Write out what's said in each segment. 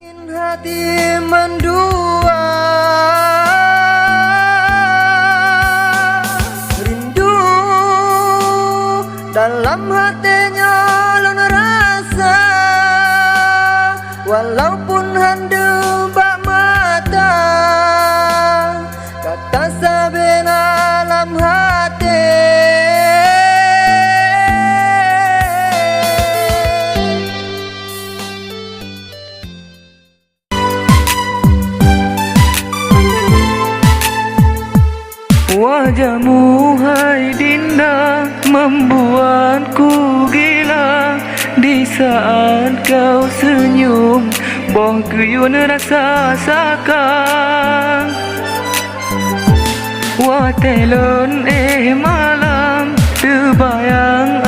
Hati mendua, rindu dalam hatinya lon rasa, walaupun handeu bak mata, kata saben alam hati. Wajahmu hai Dinda membuatku gila. Di saat kau senyum, boh guyun rasa saka. Watelon malam terbayang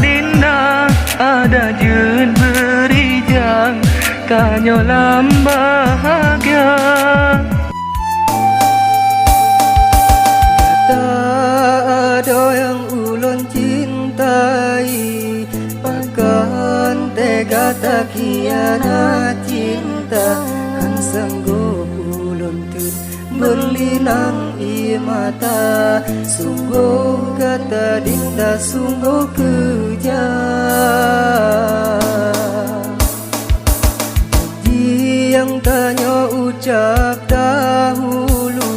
Dinda, ada jun berijang tanyolam bahagia. Ada yang ulun cintai, bahkan tega tak kianat cinta. Kan sanggup ulun tun berlinang i mata. Sungguh kata Dinda, sungguh kejam. Janji yang tanya ucap dahulu,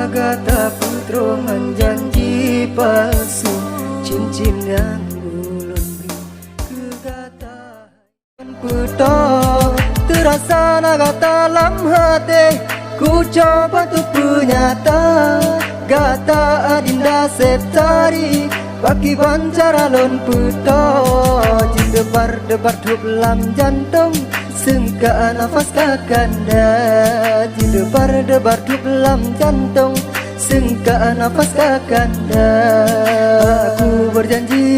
kata putroman janji palsu. Cincin yang ulun beri kegata puto, terasa naga dalam hati. Ku coba untuk bernyata, gata Dinda septari bagi bancara lon puto. Debar-debar tup lam jantung, sengka nafas kakanda. Debar-debar tup lam jantung, sengka nafas kakanda. Aku berjanji